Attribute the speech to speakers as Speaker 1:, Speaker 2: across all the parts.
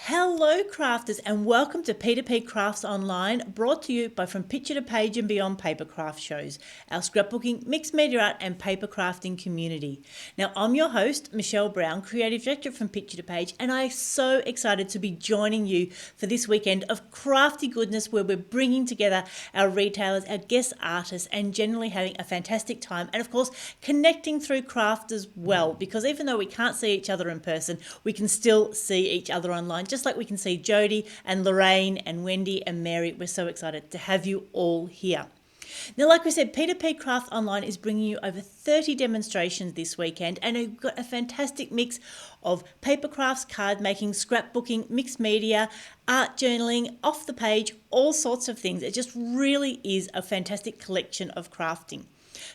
Speaker 1: Hello crafters and welcome to P2PCrafts Online, brought to you by From Picture to Page and Beyond Papercraft shows, our scrapbooking, mixed media art and paper crafting community. Now I'm your host, Michelle Brown, Creative Director from Picture to Page, and I'm so excited to be joining you for this weekend of crafty goodness where we're bringing together our retailers, our guest artists and generally having a fantastic time and of course connecting through craft as well, because even though we can't see each other in person, we can still see each other online. Just like we can see Jody and Lorraine and Wendy and Mary. We're so excited to have you all here. Now, like we said, P2PCrafts Online is bringing you over 30 demonstrations this weekend, and we've got a fantastic mix of paper crafts, card making, scrapbooking, mixed media, art journaling, off the page, all sorts of things. It just really is a fantastic collection of crafting.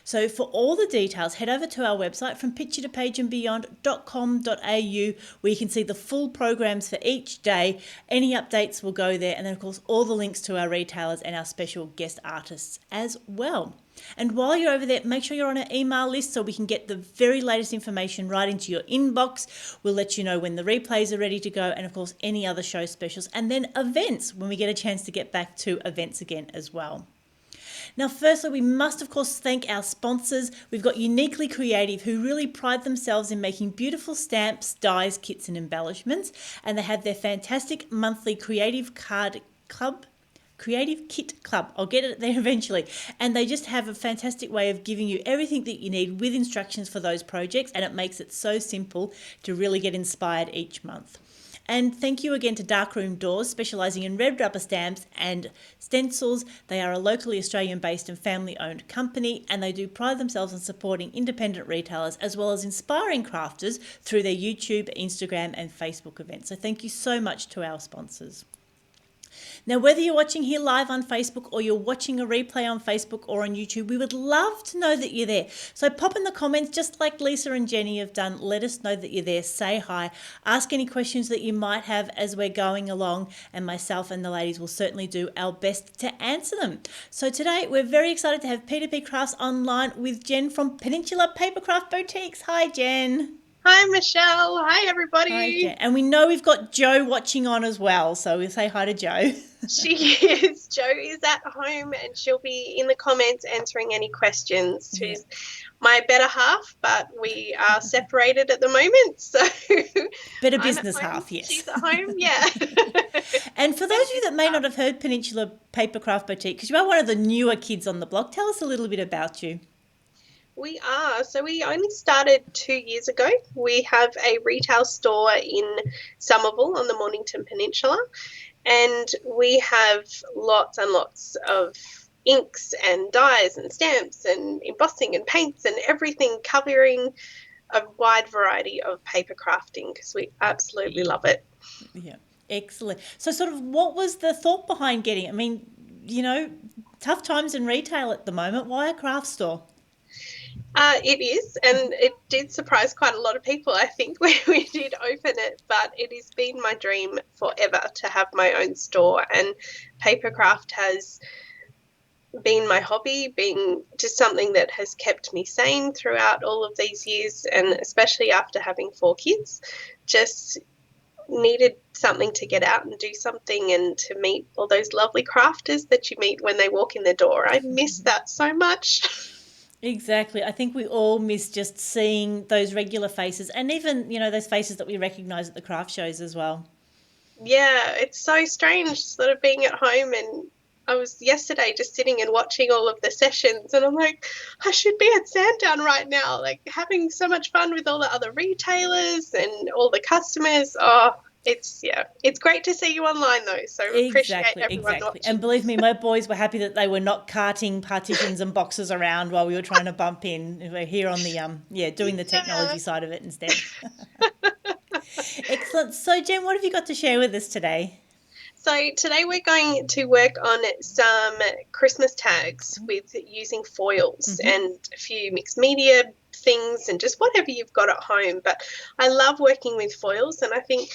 Speaker 1: So for all the details, head over to our website from picturetopageandbeyond.com.au, where you can see the full programs for each day. Any updates will go there, and then of course all the links to our retailers and our special guest artists as well. And while you're over there, make sure you're on our email list so we can get the very latest information right into your inbox. We'll let you know when the replays are ready to go, and of course any other show specials, and then events when we get a chance to get back to events again as well. Now, firstly, we must, of course, thank our sponsors. We've got Uniquely Creative, who really pride themselves in making beautiful stamps, dies, kits and embellishments. And they have their fantastic monthly Creative Kit Club. I'll get it there eventually. And they just have a fantastic way of giving you everything that you need with instructions for those projects. And it makes it so simple to really get inspired each month. And thank you again to Darkroom Doors, specialising in red rubber stamps and stencils. They are a locally Australian-based and family-owned company, and they do pride themselves on supporting independent retailers as well as inspiring crafters through their YouTube, Instagram and Facebook events. So thank you so much to our sponsors. Now, whether you're watching here live on Facebook or you're watching a replay on Facebook or on YouTube, we would love to know that you're there. So pop in the comments, just like Lisa and Jenny have done. Let us know that you're there. Say hi. Ask any questions that you might have as we're going along, and myself and the ladies will certainly do our best to answer them. So today, we're very excited to have P2PCrafts Online with Jen from Peninsula Paper Craft Boutiques. Hi, Jen.
Speaker 2: Hi, Michelle. Hi, everybody.
Speaker 1: Hi, Jen. And we know we've got Jo watching on as well, so we'll say hi to Jo.
Speaker 2: She is. Jo is at home and she'll be in the comments answering any questions. She's my better half, but we are separated at the moment. So
Speaker 1: better business half, yes.
Speaker 2: She's at home, yeah.
Speaker 1: And for those of you that may not have heard Peninsula Paper Craft Boutique, because you are one of the newer kids on the block, tell us a little bit about you.
Speaker 2: We are. So we only started 2 years ago. We have a retail store in Somerville on the Mornington Peninsula, and we have lots and lots of inks and dyes and stamps and embossing and paints and everything, covering a wide variety of paper crafting because we absolutely love it.
Speaker 1: Yeah, excellent. So sort of what was the thought behind getting it? I mean, you know, tough times in retail at the moment. Why a craft store?
Speaker 2: It is, and it did surprise quite a lot of people, I think, when we did open it, but it has been my dream forever to have my own store, and papercraft has been my hobby, being just something that has kept me sane throughout all of these years, and especially after having 4 kids, just needed something to get out and do something and to meet all those lovely crafters that you meet when they walk in the door. I miss that so much.
Speaker 1: Exactly. I think we all miss just seeing those regular faces and even, you know, those faces that we recognise at the craft shows as well.
Speaker 2: Yeah, it's so strange sort of being at home, and I was yesterday just sitting and watching all of the sessions and I'm like, I should be at Sandown right now, like having so much fun with all the other retailers and all the customers. Oh, it's great to see you online though, so appreciate everyone watching.
Speaker 1: And believe me, my boys were happy that they were not carting partitions and boxes around while we were trying to bump in. We're here on the doing the technology side of it instead. Excellent. So Jen, what have you got to share with us today?
Speaker 2: So today we're going to work on some Christmas tags with using foils and a few mixed media things and just whatever you've got at home. But I love working with foils, and I think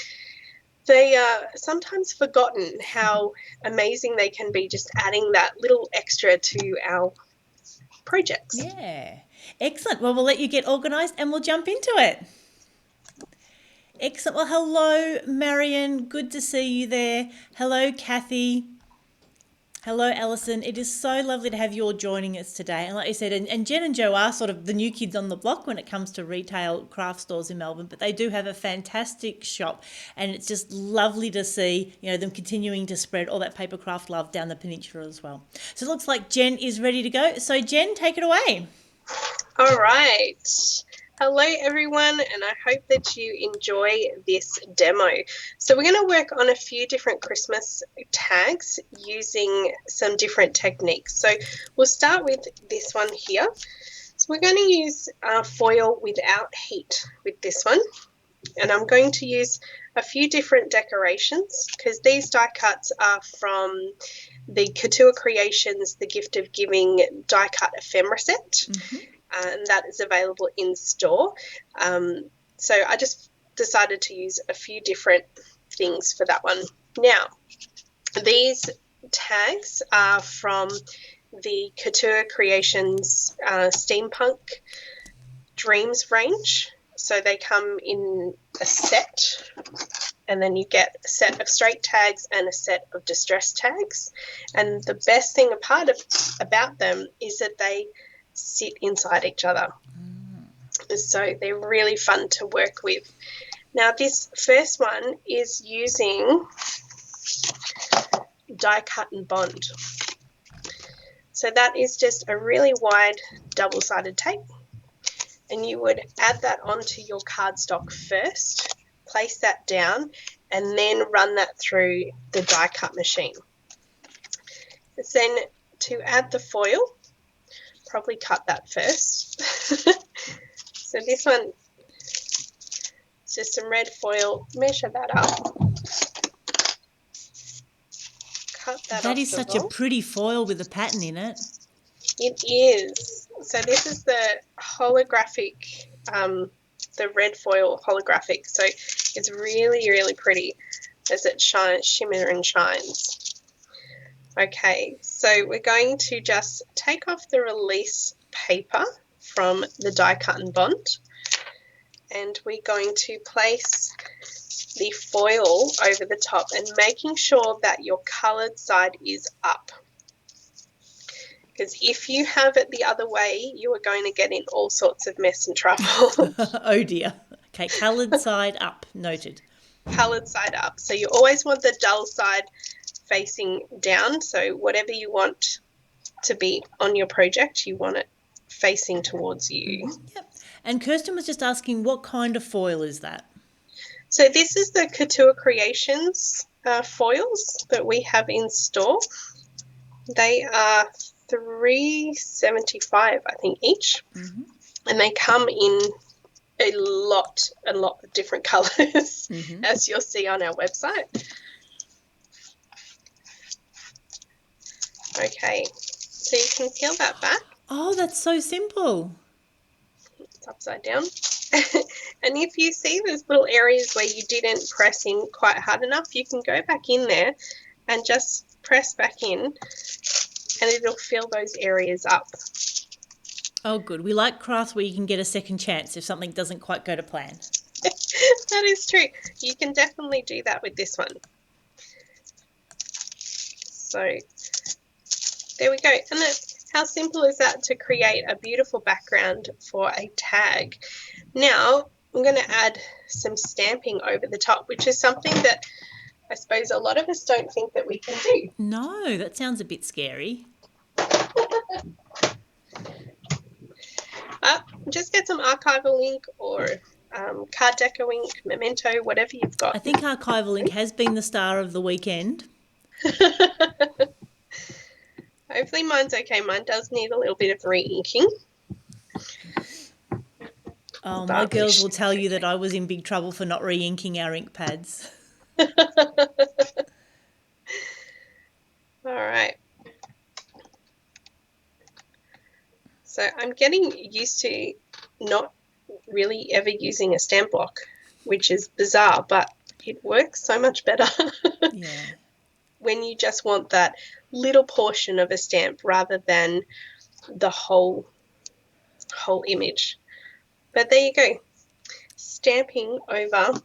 Speaker 2: they are sometimes forgotten how amazing they can be, just adding that little extra to our projects.
Speaker 1: Yeah, excellent. Well, we'll let you get organised and we'll jump into it. Excellent. Well, hello, Marion. Good to see you there. Hello, Kathy. Hello, Alison. It is so lovely to have you all joining us today. And like you said, and Jen and Joe are sort of the new kids on the block when it comes to retail craft stores in Melbourne, but they do have a fantastic shop, and it's just lovely to see, them continuing to spread all that paper craft love down the peninsula as well. So it looks like Jen is ready to go. So Jen, take it away.
Speaker 2: All right. Hello, everyone, and I hope that you enjoy this demo. So we're going to work on a few different Christmas tags using some different techniques. So we'll start with this one here. So we're going to use foil without heat with this one, and I'm going to use a few different decorations because these die cuts are from the Couture Creations, the Gift of Giving die cut ephemera set. Mm-hmm. And that is available in store. So I just decided to use a few different things for that one. Now, these tags are from the Couture Creations Steampunk Dreams range. So they come in a set, and then you get a set of straight tags and a set of distress tags. And the best thing about them is that they sit inside each other. So they're really fun to work with. Now this first one is using die cut and bond. So that is just a really wide double-sided tape, and you would add that onto your cardstock first, place that down, and then run that through the die cut machine. Then to add the foil, probably cut that first. So this one is just some red foil. Measure that up. Cut that off.
Speaker 1: That is such
Speaker 2: roll.
Speaker 1: A pretty foil with a pattern in it.
Speaker 2: It is. So this is the holographic, the red foil holographic. So it's really, really pretty as it shines, shimmer and shines. Okay, so we're going to just take off the release paper from the die cut and bond, and we're going to place the foil over the top and making sure that your coloured side is up. Because if you have it the other way, you are going to get in all sorts of mess and trouble.
Speaker 1: Oh dear. Okay, coloured side up, noted.
Speaker 2: Coloured side up. So you always want the dull side facing down, so whatever you want to be on your project, you want it facing towards you.
Speaker 1: Yep. And Kirsten was just asking, what kind of foil is that?
Speaker 2: So this is the Couture Creations foils that we have in store. They are $3.75, I think, each, and they come in a lot of different colours, as you'll see on our website. Okay, so you can peel that back.
Speaker 1: Oh, that's so simple.
Speaker 2: It's upside down. And if you see those little areas where you didn't press in quite hard enough, you can go back in there and just press back in, and it'll fill those areas up.
Speaker 1: Oh, good. We like crafts where you can get a second chance if something doesn't quite go to plan.
Speaker 2: That is true. You can definitely do that with this one. So there we go. And how simple is that to create a beautiful background for a tag? Now I'm going to add some stamping over the top, which is something that I suppose a lot of us don't think that we can do.
Speaker 1: No, that sounds a bit scary.
Speaker 2: Just get some archival ink or card deco ink, memento, whatever you've got.
Speaker 1: I think archival ink has been the star of the weekend.
Speaker 2: Hopefully mine's okay. Mine does need a little bit of re-inking.
Speaker 1: Oh, my girls will tell you that I was in big trouble for not re-inking our ink pads.
Speaker 2: All right. So I'm getting used to not really ever using a stamp block, which is bizarre, but it works so much better.
Speaker 1: Yeah.
Speaker 2: When you just want that little portion of a stamp rather than the whole image. But there you go. Stamping over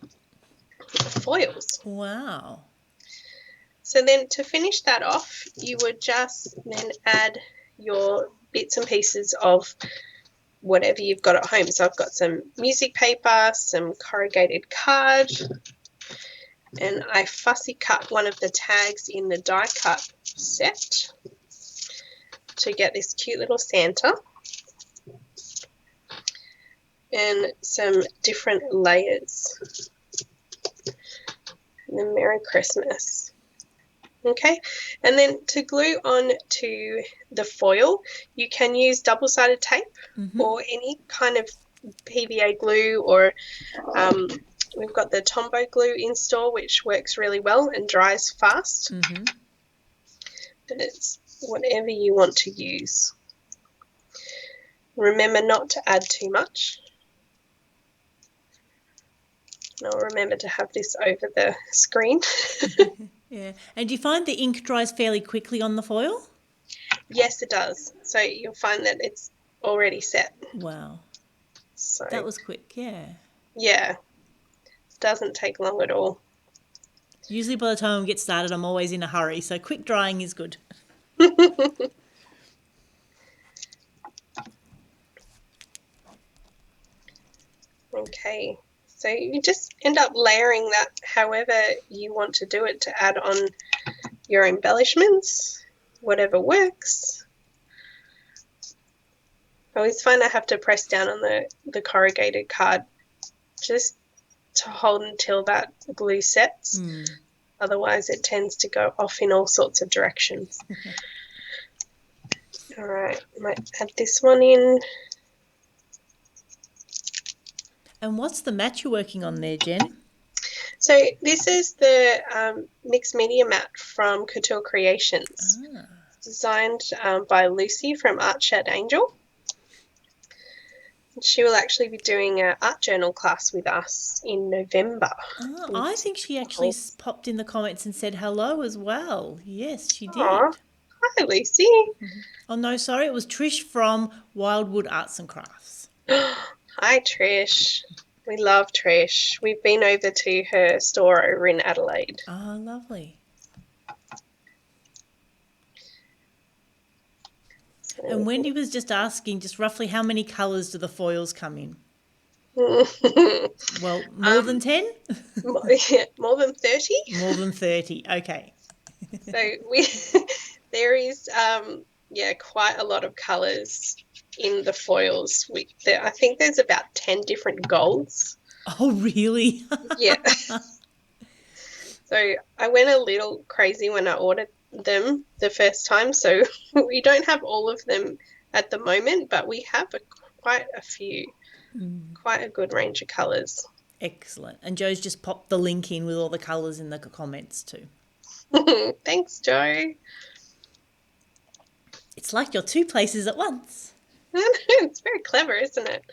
Speaker 2: foils.
Speaker 1: Wow.
Speaker 2: So then to finish that off, you would just then add your bits and pieces of whatever you've got at home. So I've got some music paper, some corrugated card, and I fussy cut one of the tags in the die cut set to get this cute little Santa and some different layers. And then Merry Christmas. Okay, and then to glue on to the foil, you can use double-sided tape or any kind of PVA glue, or we've got the Tombow glue in store, which works really well and dries fast. But it's whatever you want to use. Remember not to add too much. And I'll remember to have this over the screen.
Speaker 1: Yeah. And do you find the ink dries fairly quickly on the foil?
Speaker 2: Yes, it does. So you'll find that it's already set.
Speaker 1: Wow.
Speaker 2: So
Speaker 1: That was quick, yeah.
Speaker 2: yeah, doesn't take long at all.
Speaker 1: Usually by the time we get started, I'm always in a hurry, so quick drying is good.
Speaker 2: Okay, so you just end up layering that however you want to do it to add on your embellishments, whatever works. I always find I have to press down on the corrugated card just to hold until that glue sets. Otherwise it tends to go off in all sorts of directions. All right, I might add this one in.
Speaker 1: And what's the mat you're working on there, Jen?
Speaker 2: So this is the mixed media mat from Couture Creations, designed by Lucy from Art Shed Angel. She will actually be doing an art journal class with us in November.
Speaker 1: Oh, I think she actually popped in the comments and said hello as well. Yes, she did.
Speaker 2: Aww. Hi, Lucy.
Speaker 1: Oh, no, sorry. It was Trish from Wildwood Arts and Crafts.
Speaker 2: Hi, Trish. We love Trish. We've been over to her store over in Adelaide.
Speaker 1: Oh, lovely. And Wendy was just asking just roughly how many colours do the foils come in? Well, more than 10?
Speaker 2: More than 30.
Speaker 1: More than 30, okay.
Speaker 2: So there is, quite a lot of colours in the foils. I think there's about 10 different golds.
Speaker 1: Oh, really?
Speaker 2: Yeah. So I went a little crazy when I ordered them the first time. So we don't have all of them at the moment, but we have quite a few, quite a good range of colours.
Speaker 1: Excellent. And Joe's just popped the link in with all the colours in the comments too.
Speaker 2: Thanks, Joe.
Speaker 1: It's like you're two places at once.
Speaker 2: It's very clever, isn't it?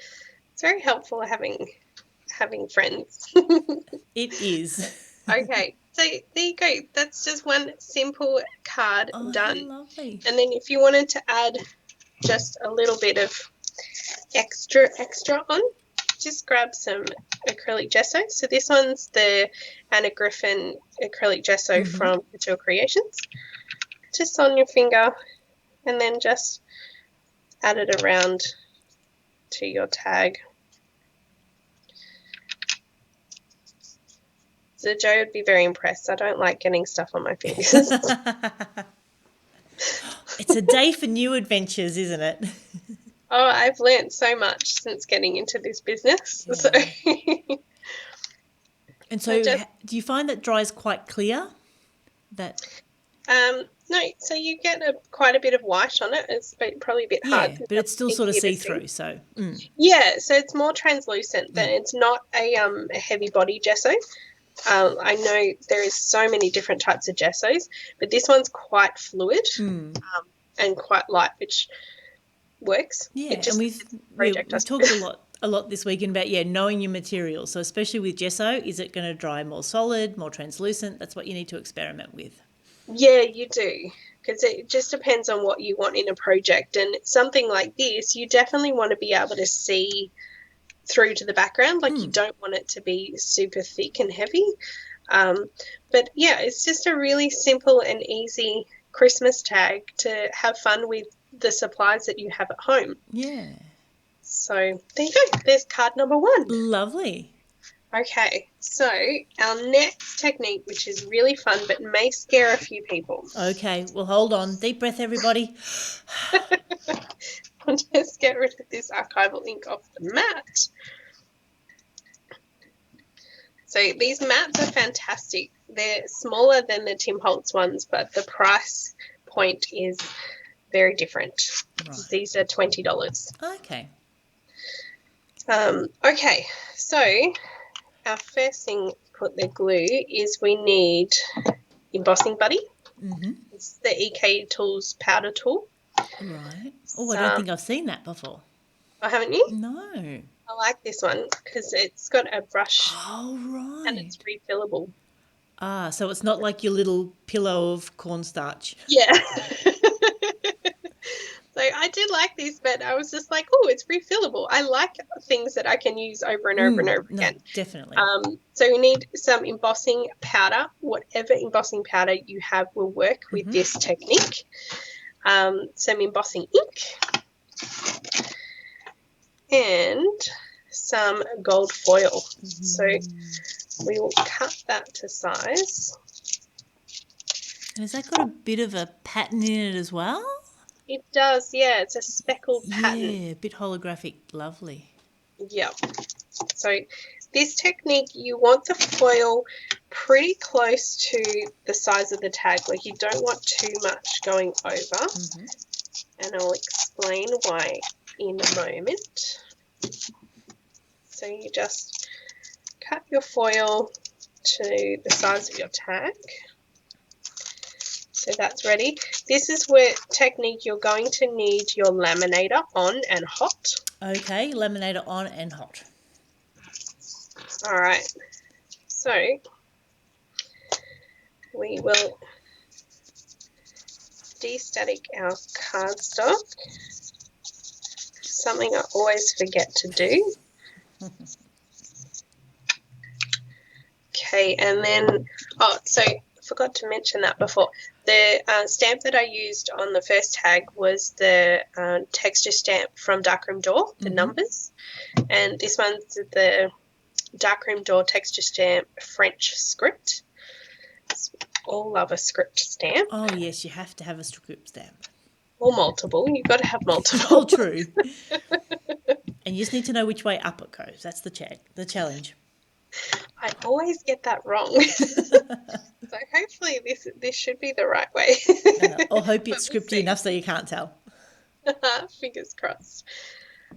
Speaker 2: It's very helpful having friends.
Speaker 1: It is.
Speaker 2: Okay, so there you go. That's just one simple card done.
Speaker 1: Lovely.
Speaker 2: And then if you wanted to add just a little bit of extra on, just grab some acrylic gesso. So this one's the Anna Griffin acrylic gesso from Couture Creations. Just on your finger, and then just add it around to your tag. So Joe would be very impressed. I don't like getting stuff on my fingers.
Speaker 1: It's a day for new adventures, isn't it?
Speaker 2: Oh, I've learnt so much since getting into this business. Yeah. So
Speaker 1: and so do you find that dries quite clear?
Speaker 2: No, so you get quite a bit of white on it. It's probably a bit hard.
Speaker 1: Yeah, but it's still sort of see-through. So
Speaker 2: yeah, so it's more translucent. But it's not a heavy body gesso. I know there is so many different types of gessos, but this one's quite fluid and quite light, which works.
Speaker 1: Yeah, and we've talked a lot this weekend about knowing your materials. So especially with gesso, is it going to dry more solid, more translucent? That's what you need to experiment with.
Speaker 2: Yeah, you do, because it just depends on what you want in a project. And something like this, you definitely want to be able to see through to the background. Like you don't want it to be super thick and heavy. But yeah, it's just a really simple and easy Christmas tag to have fun with the supplies that you have at home.
Speaker 1: Yeah.
Speaker 2: So there you go. There's card number 1.
Speaker 1: Lovely.
Speaker 2: Okay, so our next technique, which is really fun but may scare a few people.
Speaker 1: Okay, well, hold on. Deep breath, everybody.
Speaker 2: I'll just get rid of this archival ink off the mat. So these mats are fantastic. They're smaller than the Tim Holtz ones, but the price point is very different. Right. These are $20.
Speaker 1: Okay.
Speaker 2: Okay, so our first thing to put the glue is we need embossing buddy.
Speaker 1: Mm-hmm.
Speaker 2: It's the EK Tools powder tool.
Speaker 1: Right. Oh, I don't think I've seen that before.
Speaker 2: Oh, haven't you?
Speaker 1: No.
Speaker 2: I like this one because it's got a brush.
Speaker 1: Oh, right.
Speaker 2: And it's refillable.
Speaker 1: Ah, so it's not like your little pillow of cornstarch.
Speaker 2: Yeah. So I did like this, but I was just like, oh, it's refillable. I like things that I can use over and over and over again.
Speaker 1: No, definitely.
Speaker 2: So we need some embossing powder. Whatever embossing powder you have will work with this technique. Some embossing ink. And some gold foil. So we will cut that to size.
Speaker 1: And has that got a bit of a pattern in it as well?
Speaker 2: It does, yeah. It's a speckled pattern.
Speaker 1: Yeah, a bit holographic. Lovely.
Speaker 2: Yeah. So this technique, you want the foil pretty close to the size of the tag. Like you don't want too much going over. And I'll explain why in a moment. So you just cut your foil to the size of your tag. So that's ready. This is where technique you're going to need your laminator on and hot.
Speaker 1: Okay, laminator on and hot.
Speaker 2: All right. So we will destatic our cardstock. Something I always forget to do. Okay, and then, so I forgot to mention that before. The stamp that I used on the first tag was the texture stamp from Darkroom Door, the numbers. And this one's the Darkroom Door texture stamp French script. All love a script stamp.
Speaker 1: Oh, yes, you have to have a script stamp.
Speaker 2: Or multiple. You've got to have multiple.
Speaker 1: Oh, true. And you just need to know which way up it goes. That's the challenge.
Speaker 2: I always get that wrong. So hopefully this should be the right way.
Speaker 1: Or hope it's scripty enough so you can't tell.
Speaker 2: Fingers crossed.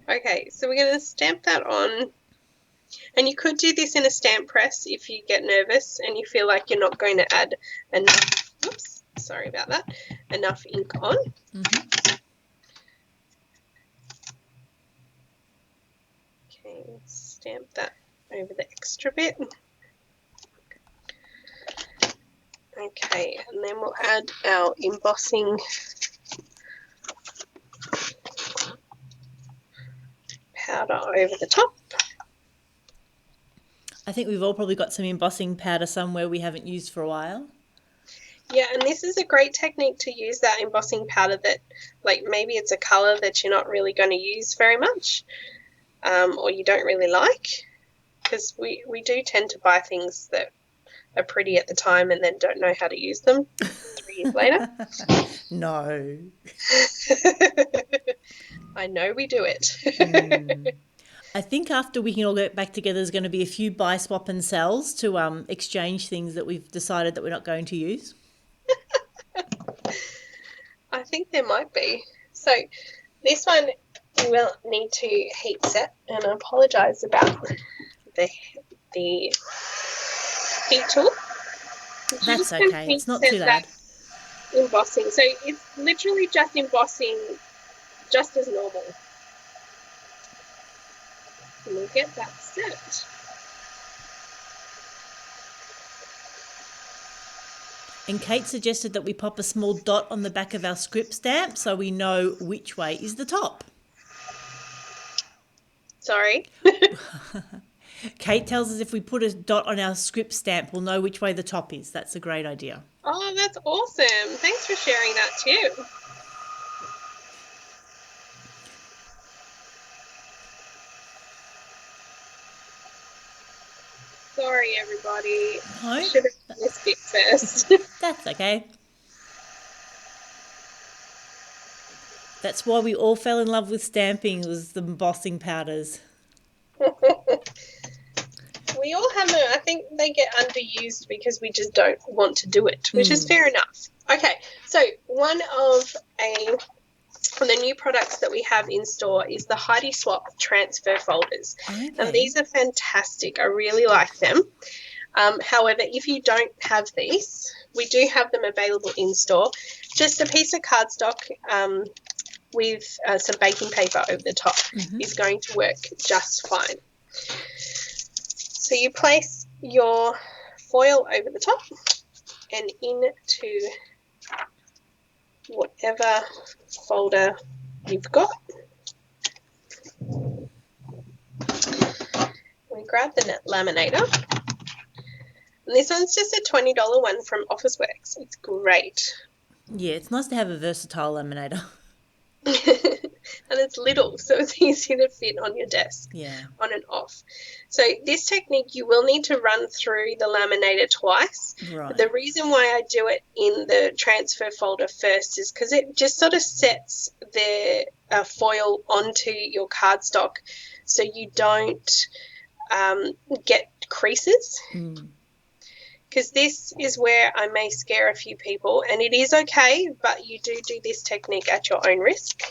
Speaker 2: Okay, so we're going to stamp that on. And you could do this in a stamp press if you get nervous and you feel like you're not going to add enough, oops, sorry about that, enough ink on. Okay, stamp that over the extra bit. Okay, and then we'll add our embossing powder over the top.
Speaker 1: I think we've all probably got some embossing powder somewhere we haven't used for a while.
Speaker 2: Yeah, and this is a great technique to use that embossing powder that, like, maybe it's a colour that you're not really going to use very much, or you don't really like, because we do tend to buy things that are pretty at the time and then don't know how to use them 3 years later.
Speaker 1: No.
Speaker 2: I know we do it.
Speaker 1: I think after we can all get back together, there's going to be a few buy, swap and sells to exchange things that we've decided that we're not going to use.
Speaker 2: I think there might be. So this one we will need to heat set, and I apologise about the heat tool.
Speaker 1: That's okay. It's not too loud.
Speaker 2: Embossing. So it's literally just embossing just as normal. And we'll get that set.
Speaker 1: And Kate suggested that we pop a small dot on the back of our script stamp so we know which way is the top.
Speaker 2: Sorry.
Speaker 1: Kate tells us if we put a dot on our script stamp, we'll know which way the top is. That's a great idea.
Speaker 2: Oh, that's awesome. Thanks for sharing that too. Sorry, everybody.
Speaker 1: No,
Speaker 2: Should have done this bit first.
Speaker 1: that's okay. That's why we all fell in love with stamping, was the embossing powders.
Speaker 2: We all have them. I think they get underused because we just don't want to do it, which is fair enough. Okay, so one of the new products that we have in store is the Heidi Swap transfer folders.
Speaker 1: Okay.
Speaker 2: And these are fantastic. I really like them. However, if you don't have these, we do have them available in store. Just a piece of cardstock with some baking paper over the top is going to work just fine. So you place your foil over the top and into whatever folder you've got. We grab the laminator. And this one's just a $20 one from Officeworks. It's great.
Speaker 1: Yeah, it's nice to have a versatile laminator.
Speaker 2: And it's little, so it's easy to fit on your desk, on and off. So this technique, you will need to run through the laminator twice.
Speaker 1: Right.
Speaker 2: The reason why I do it in the transfer folder first is because it just sort of sets the foil onto your cardstock so you don't get creases. Because this is where I may scare a few people, and it is okay, but you do this technique at your own risk.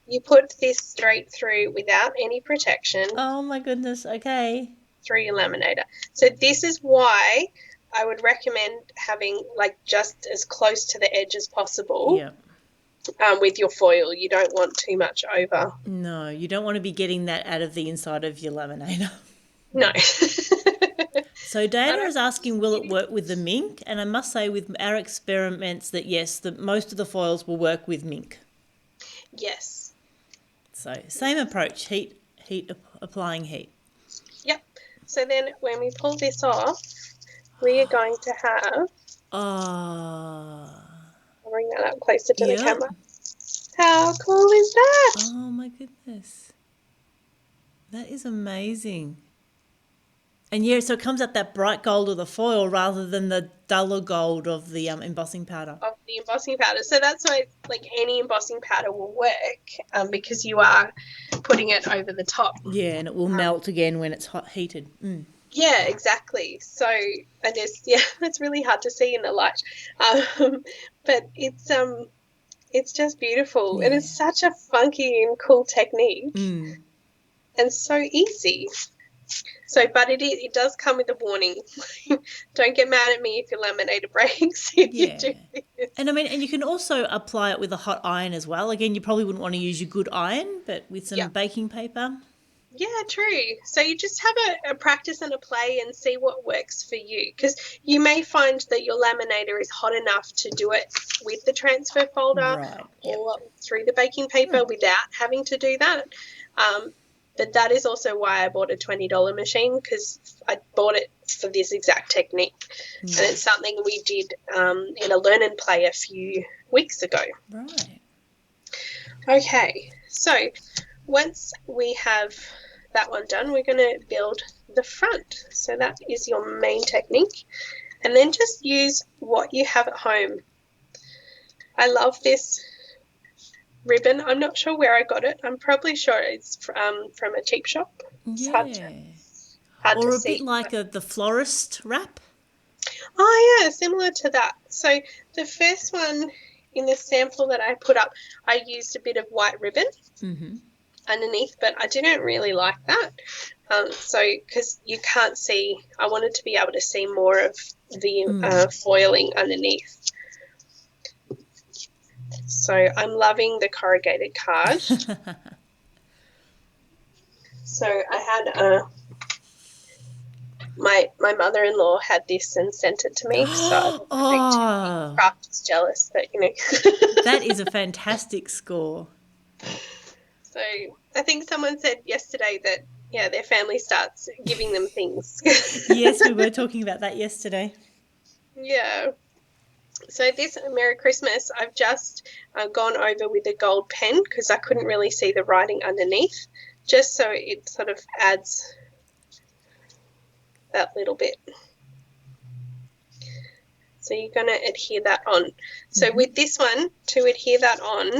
Speaker 2: You put this straight through without any protection.
Speaker 1: Oh, my goodness. Okay.
Speaker 2: Through your laminator. So this is why I would recommend having like just as close to the edge as possible with your foil. You don't want too much over.
Speaker 1: No, you don't want to be getting that out of the inside of your laminator.
Speaker 2: No.
Speaker 1: So Diana is asking, will it work with the mink? And I must say with our experiments that yes, most of the foils will work with mink.
Speaker 2: Yes.
Speaker 1: So same approach, heat, applying heat.
Speaker 2: Yep. So then when we pull this off, we are going to have... I'll bring that up closer to the camera. How cool is that?
Speaker 1: Oh my goodness. That is amazing. And yeah, so it comes out that bright gold of the foil rather than the duller gold of the embossing powder.
Speaker 2: Of the embossing powder. So that's why like any embossing powder will work because you are putting it over the top. Yeah,
Speaker 1: and it will melt again when it's heated.
Speaker 2: Yeah, exactly. So I guess, it's really hard to see in the light. But it's just beautiful. And it's such a funky and cool technique. And so easy. So, but it does come with a warning. Don't get mad at me if your laminator breaks if you do this.
Speaker 1: And I mean, and you can also apply it with a hot iron as well. Again, you probably wouldn't want to use your good iron, but with some baking paper.
Speaker 2: Yeah, true. So you just have a practice and a play and see what works for you, because you may find that your laminator is hot enough to do it with the transfer folder or through the baking paper without having to do that. But that is also why I bought a $20 machine, because I bought it for this exact technique. And it's something we did in a learn and play a few weeks ago.
Speaker 1: Right.
Speaker 2: Okay, so once we have that one done, we're going to build the front. So that is your main technique. And then just use what you have at home. I love this ribbon. I'm not sure where I got it. I'm probably sure it's from a cheap shop. It's hard to see.
Speaker 1: Bit like the florist wrap.
Speaker 2: Oh, yeah, similar to that. So the first one in the sample that I put up, I used a bit of white ribbon underneath, but I didn't really like that. So because you can't see, I wanted to be able to see more of the foiling underneath. So I'm loving the corrugated card. So I had my mother-in-law had this and sent it to me. So Craft is jealous, but
Speaker 1: that is a fantastic score.
Speaker 2: So I think someone said yesterday that, yeah, their family starts giving them things.
Speaker 1: Yes, we were talking about that yesterday.
Speaker 2: Yeah. So this Merry Christmas, I've just gone over with a gold pen because I couldn't really see the writing underneath, just so it sort of adds that little bit. So you're going to adhere that on. So with this one, to adhere that on,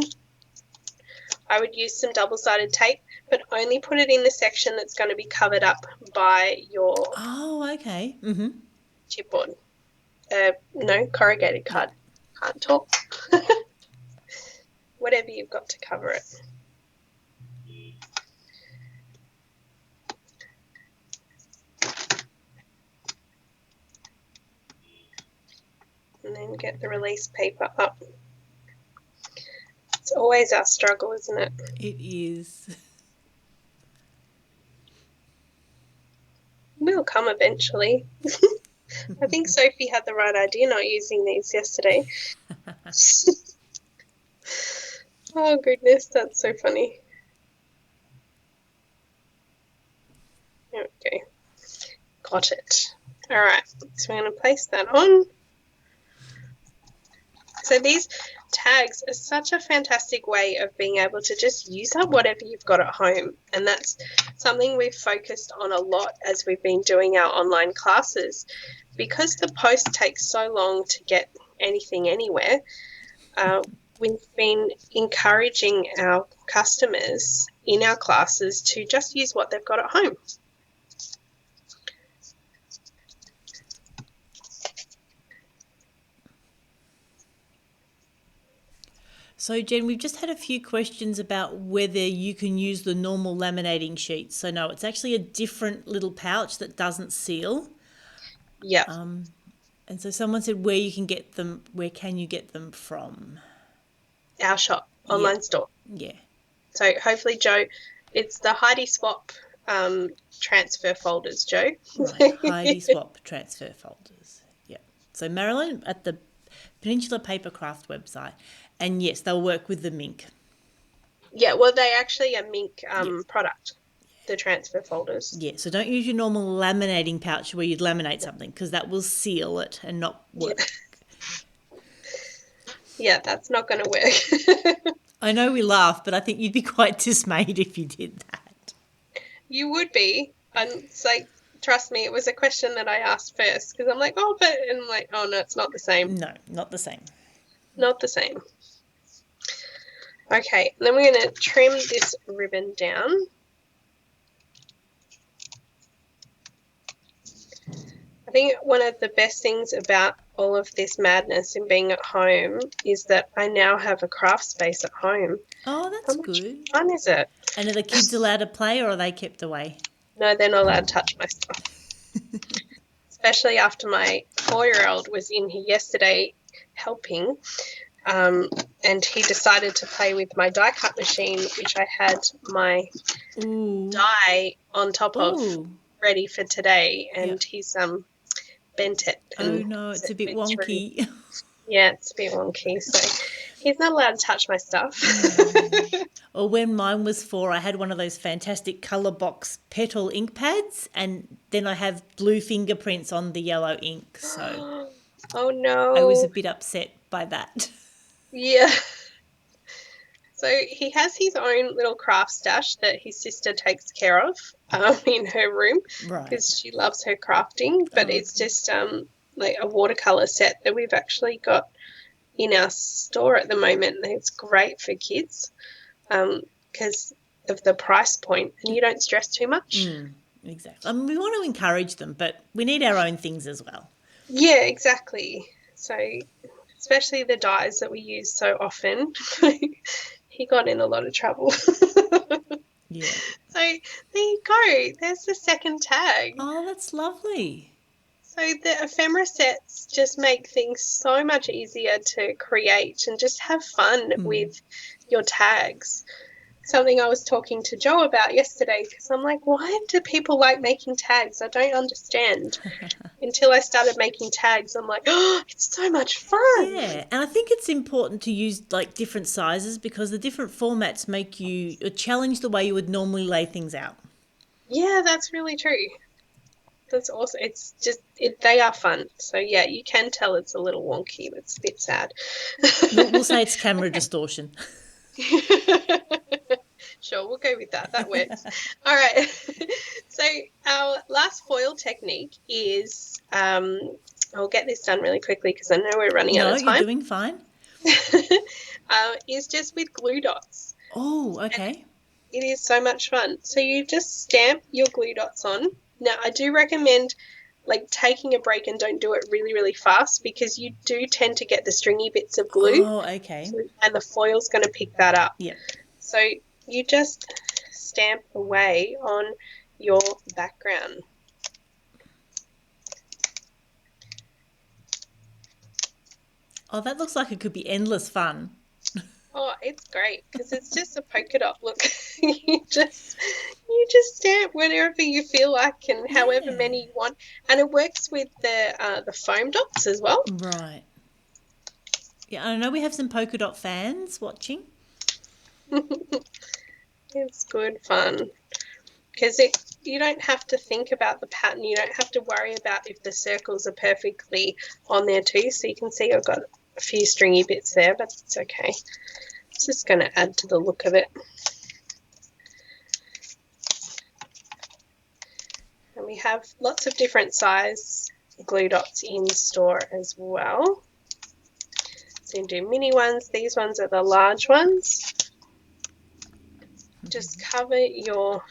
Speaker 2: I would use some double-sided tape, but only put it in the section that's going to be covered up by your
Speaker 1: Okay.
Speaker 2: chipboard. No, corrugated card. Can't talk. Whatever you've got to cover it. And then get the release paper up. It's always our struggle, isn't it?
Speaker 1: It is.
Speaker 2: Will come eventually. I think Sophie had the right idea not using these yesterday. Oh, goodness, that's so funny. There we go. Got it. All right, so we're going to place that on. So these tags are such a fantastic way of being able to just use up whatever you've got at home, and that's something we've focused on a lot as we've been doing our online classes. Because the post takes so long to get anything anywhere, we've been encouraging our customers in our classes to just use what they've got at home.
Speaker 1: So, Jen, we've just had a few questions about whether you can use the normal laminating sheets. So, no, it's actually a different little pouch that doesn't seal.
Speaker 2: Yeah.
Speaker 1: And so someone said where can you get them from?
Speaker 2: Our shop, online store.
Speaker 1: Yeah.
Speaker 2: So hopefully, Joe, it's the Heidi Swap transfer folders, Joe.
Speaker 1: Right, Heidi Swap transfer folders. Yeah. So Marilyn at the Peninsula Paper Craft website. And yes, they'll work with the mink.
Speaker 2: Yeah, well, they actually are mink product, the transfer folders.
Speaker 1: Yeah, so don't use your normal laminating pouch where you'd laminate something because that will seal it and not work.
Speaker 2: Yeah, that's not going to work.
Speaker 1: I know we laugh, but I think you'd be quite dismayed if you did that.
Speaker 2: You would be. And it's like, trust me, it was a question that I asked first because I'm like, oh, but, and I'm like, oh, no, it's not the same.
Speaker 1: No, not the same.
Speaker 2: Not the same. Okay, and then we're going to trim this ribbon down. I think one of the best things about all of this madness and being at home is that I now have a craft space at home.
Speaker 1: Oh, that's good.
Speaker 2: How much fun is it?
Speaker 1: And are the kids allowed to play or are they kept away?
Speaker 2: No, they're not allowed to touch my stuff. Especially after my 4-year-old was in here yesterday helping. And he decided to play with my die cut machine, which I had my die on top of ready for today, and he's bent it.
Speaker 1: Oh no, it's a bit wonky.
Speaker 2: Yeah, it's a bit wonky. So he's not allowed to touch my stuff.
Speaker 1: Or when mine was 4, I had one of those fantastic colour box petal ink pads, and then I have blue fingerprints on the yellow ink. So
Speaker 2: oh no,
Speaker 1: I was a bit upset by that.
Speaker 2: Yeah. So he has his own little craft stash that his sister takes care of in her room because she loves her crafting. But it's just like a watercolour set that we've actually got in our store at the moment. And it's great for kids because of the price point, and you don't stress too much.
Speaker 1: Exactly. I mean, we want to encourage them, but we need our own things as well.
Speaker 2: Yeah, exactly. So especially the dyes that we use so often. He got in a lot of trouble.
Speaker 1: Yeah.
Speaker 2: So there you go. There's the second tag.
Speaker 1: Oh, that's lovely.
Speaker 2: So the ephemera sets just make things so much easier to create and just have fun with your tags. something I was talking to Joe about yesterday, because I'm like, why do people like making tags? I don't understand. Until I started making tags, I'm like, oh, it's so much fun.
Speaker 1: Yeah, and I think it's important to use like different sizes because the different formats make you challenge the way you would normally lay things out.
Speaker 2: Yeah, that's really true. That's awesome. It's just, they are fun. So, yeah, you can tell it's a little wonky. It's a bit sad.
Speaker 1: We'll say it's camera distortion.
Speaker 2: Sure, we'll go with that. That works. All right. So our last foil technique is, I'll get this done really quickly because I know we're running out of time.
Speaker 1: No, you're doing fine.
Speaker 2: Is just with glue dots.
Speaker 1: Oh, okay.
Speaker 2: It is so much fun. So you just stamp your glue dots on. Now, I do recommend like taking a break and don't do it really, really fast because you do tend to get the stringy bits of glue.
Speaker 1: Oh, okay.
Speaker 2: And the foil's going to pick that up.
Speaker 1: Yep.
Speaker 2: So you just stamp away on your background.
Speaker 1: Oh, that looks like it could be endless fun.
Speaker 2: Oh, it's great because it's just a polka dot look. you just stamp whenever you feel like and however many you want, and it works with the foam dots as well.
Speaker 1: Right. Yeah, I know we have some polka dot fans watching.
Speaker 2: It's good fun because you don't have to think about the pattern. You don't have to worry about if the circles are perfectly on there too. So you can see I've got a few stringy bits there, but it's okay. It's just going to add to the look of it. And we have lots of different size glue dots in store as well. So you can do mini ones. These ones are the large ones. Just cover your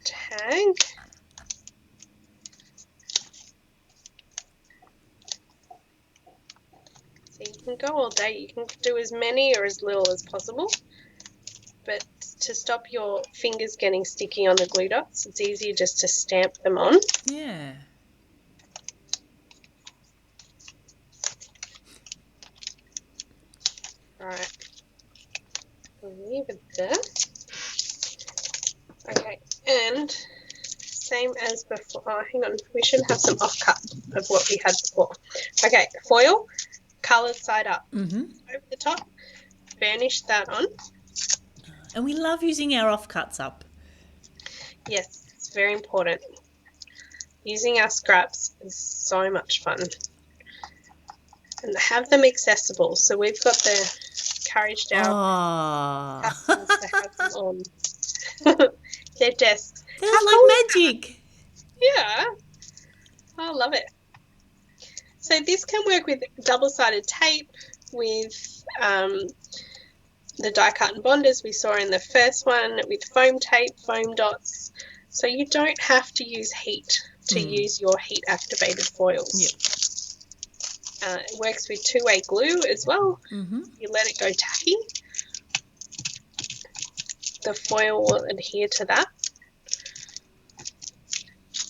Speaker 2: tag. So you can go all day. You can do as many or as little as possible. But to stop your fingers getting sticky on the glue dots, it's easier just to stamp them on.
Speaker 1: Yeah.
Speaker 2: All right. I'll leave it there. Okay, and same as before. Oh, hang on. We should have some offcut of what we had before. Okay, foil, coloured side up. Over the top, burnish that on.
Speaker 1: And we love using our offcuts up.
Speaker 2: Yes, it's very important. Using our scraps is so much fun. And have them accessible. So we've got the encouraged our customers to have them on their desks.
Speaker 1: They're like magic.
Speaker 2: Yeah, I love it. So this can work with double-sided tape, with the die-cut and bonders we saw in the first one, with foam tape, foam dots. So you don't have to use heat to use your heat-activated foils.
Speaker 1: Yep.
Speaker 2: It works with two-way glue as well. You let it go tacky. The foil will adhere to that.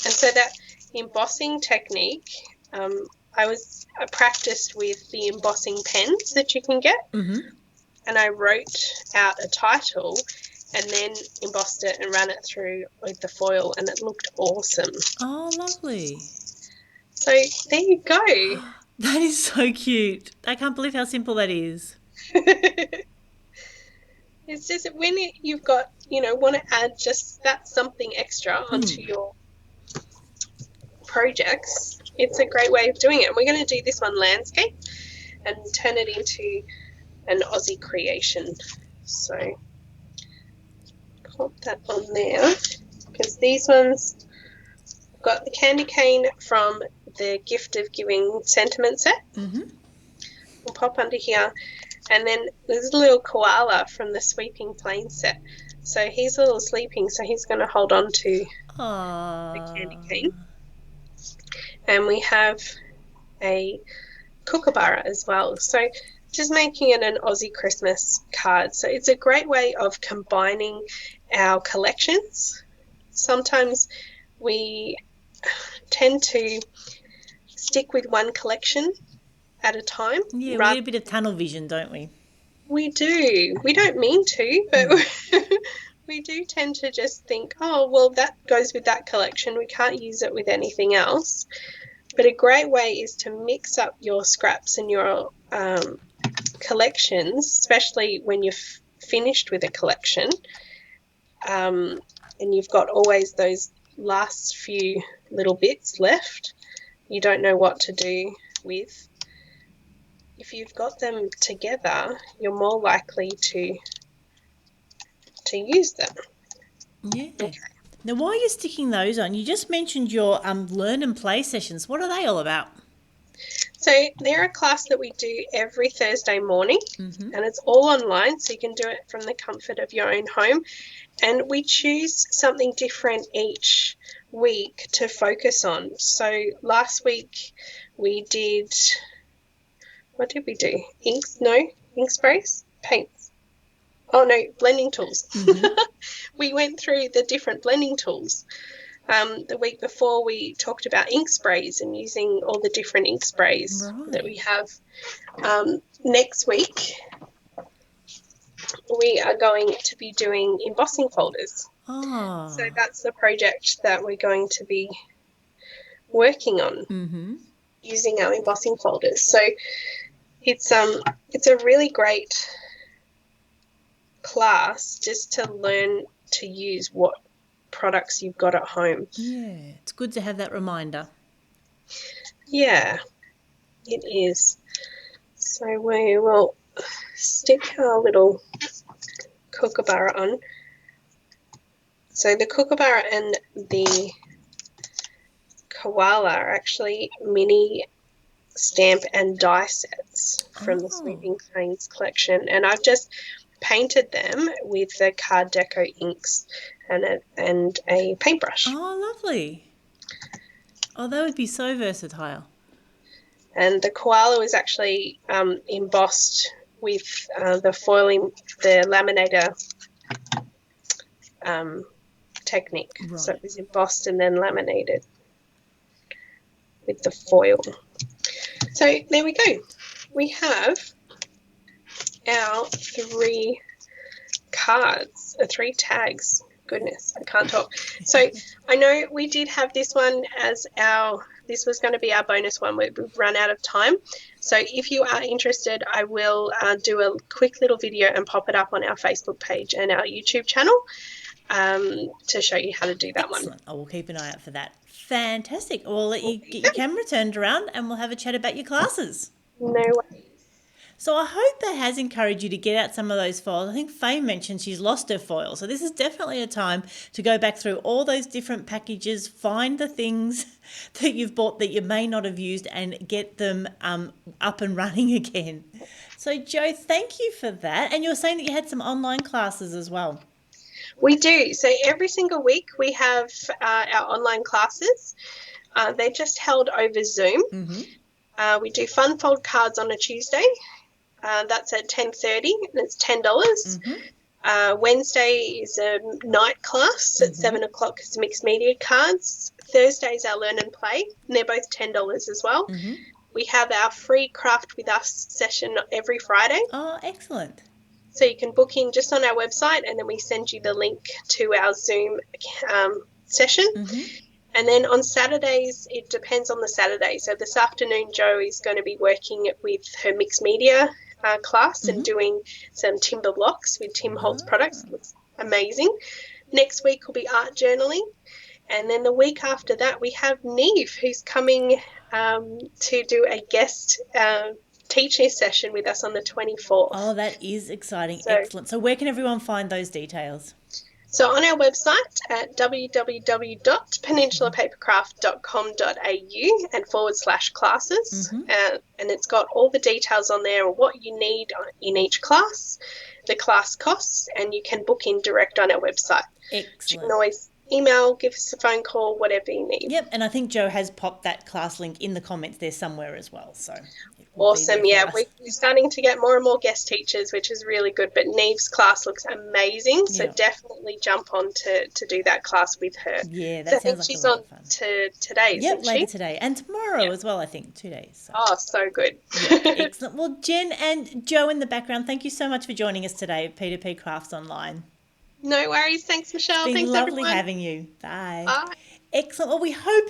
Speaker 2: And so that embossing technique, I practiced with the embossing pens that you can get. And I wrote out a title and then embossed it and ran it through with the foil, and it looked awesome.
Speaker 1: Oh, lovely.
Speaker 2: So there you go.
Speaker 1: That is so cute. I can't believe how simple that is.
Speaker 2: It's just when you've got, want to add just that something extra onto your projects, it's a great way of doing it. And we're going to do this one landscape and turn it into an Aussie creation. So pop that on there because these ones got the candy cane from the Gift of Giving sentiment set. We'll pop under here. And then there's a little koala from the Sweeping Plain set. So he's a little sleeping, so he's going to hold on to the candy cane. And we have a kookaburra as well. So just making it an Aussie Christmas card. So it's a great way of combining our collections. Sometimes we tend to stick with one collection at a time.
Speaker 1: Yeah, we get a bit of tunnel vision, don't we?
Speaker 2: We do. We don't mean to, but we do tend to just think, oh, well, that goes with that collection. We can't use it with anything else. But a great way is to mix up your scraps and your collections, especially when you're finished with a collection, and you've got always those last few little bits left you don't know what to do with. If you've got them together, you're more likely to use them.
Speaker 1: Yeah. Okay. Now, while you're sticking those on, you just mentioned your learn and play sessions. What are they all about?
Speaker 2: So they're a class that we do every Thursday morning, and it's all online, so you can do it from the comfort of your own home. And we choose something different each week to focus on. So last week we did, what did we do? Ink sprays? Paints. Oh, no, blending tools. We went through the different blending tools. The week before we talked about ink sprays and using all the different ink sprays that we have. Next week we are going to be doing embossing folders.
Speaker 1: Oh.
Speaker 2: So that's the project that we're going to be working on, using our embossing folders. So it's a really great class just to learn to use what products you've got at home.
Speaker 1: Yeah, it's good to have that reminder.
Speaker 2: Yeah, it is. So we will stick our little kookaburra on. So the kookaburra and the koala are actually mini stamp and die sets from the Sweeping Cranes collection, and I've just painted them with the card deco inks and a paintbrush.
Speaker 1: Oh, lovely. Oh, that would be so versatile.
Speaker 2: And the koala was actually embossed with the laminator technique. Right. So it was embossed and then laminated with the foil. So there we go. We have our 3 cards, 3 tags. Goodness, I can't talk. So I know we did have this one as this was going to be our bonus one. We've run out of time. So if you are interested, I will do a quick little video and pop it up on our Facebook page and our YouTube channel to show you how to do that one.
Speaker 1: I will keep an eye out for that. Fantastic. We'll let you get your camera turned around and we'll have a chat about your classes.
Speaker 2: No way.
Speaker 1: So I hope that has encouraged you to get out some of those foils. I think Faye mentioned she's lost her foil. So this is definitely a time to go back through all those different packages, find the things that you've bought that you may not have used and get them up and running again. So Jo, thank you for that. And you were saying that you had some online classes as well.
Speaker 2: We do. So every single week we have our online classes. They're just held over Zoom. We do fun fold cards on a Tuesday. That's at 10:30 and it's $10. Wednesday is a night class at 7 o'clock. It's mixed media cards. Thursday's our learn and play, and they're both $10 as well. We have our free craft with us session every Friday.
Speaker 1: Oh, excellent.
Speaker 2: So you can book in just on our website and then we send you the link to our Zoom session. And then on Saturdays, it depends on the Saturday. So this afternoon, Jo is going to be working with her mixed media class and doing some timber blocks with Tim Holtz products. Looks amazing. Next week will be art journaling. And then the week after that, we have Neve, who's coming to do a guest teaching session with us on the 24th.
Speaker 1: Oh, that is exciting. Excellent. So where can everyone find those details?
Speaker 2: So on our website at www.peninsulapapercraft.com.au and /classes, and it's got all the details on there, what you need in each class, the class costs, and you can book in direct on our website.
Speaker 1: Excellent.
Speaker 2: You can always email, give us a phone call, whatever you need.
Speaker 1: Yep, and I think Jo has popped that class link in the comments there somewhere as well. So will be there
Speaker 2: Awesome.
Speaker 1: for
Speaker 2: Yeah,
Speaker 1: us.
Speaker 2: we're starting to get more and more guest teachers, which is really good. But Neve's class looks amazing. So
Speaker 1: Yeah.
Speaker 2: definitely jump on to do that class with her.
Speaker 1: Yeah,
Speaker 2: So I
Speaker 1: that
Speaker 2: think
Speaker 1: sounds like a
Speaker 2: she's
Speaker 1: lot
Speaker 2: on
Speaker 1: of fun.
Speaker 2: to today,
Speaker 1: Yep,
Speaker 2: isn't
Speaker 1: later
Speaker 2: she?
Speaker 1: today and tomorrow
Speaker 2: Yeah.
Speaker 1: as well, I think, 2 days. So.
Speaker 2: Oh, so good.
Speaker 1: Yeah, excellent. Well, Jen and Joe in the background, thank you so much for joining us today at P2P Crafts Online.
Speaker 2: No worries. Thanks,
Speaker 1: It's
Speaker 2: Michelle.
Speaker 1: been
Speaker 2: Thanks,
Speaker 1: lovely
Speaker 2: everyone.
Speaker 1: having you. Bye.
Speaker 2: Bye.
Speaker 1: Excellent. Well, we hope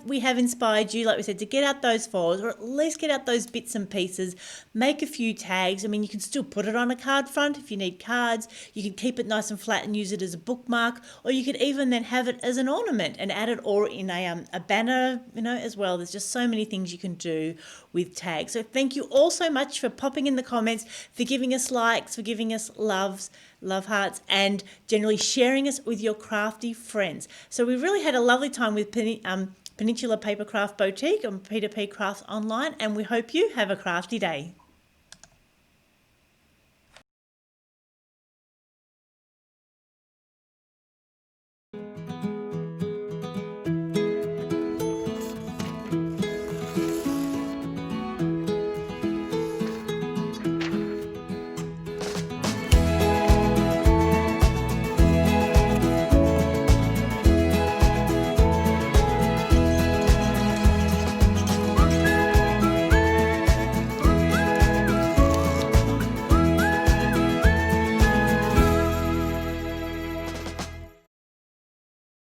Speaker 1: we have inspired you, like we said, to get out those foils or at least get out those bits and pieces. Make a few tags. I mean, you can still put it on a card front if you need cards. You can keep it nice and flat and use it as a bookmark, or you could even then have it as an ornament and add it or in a banner, as well. There's just so many things you can do with tags. So thank you all so much for popping in the comments, for giving us likes, for giving us love hearts, and generally sharing us with your crafty friends. So we really had a lovely time with Peninsula Paper Craft Boutique on P2P Crafts Online, and we hope you have a crafty day.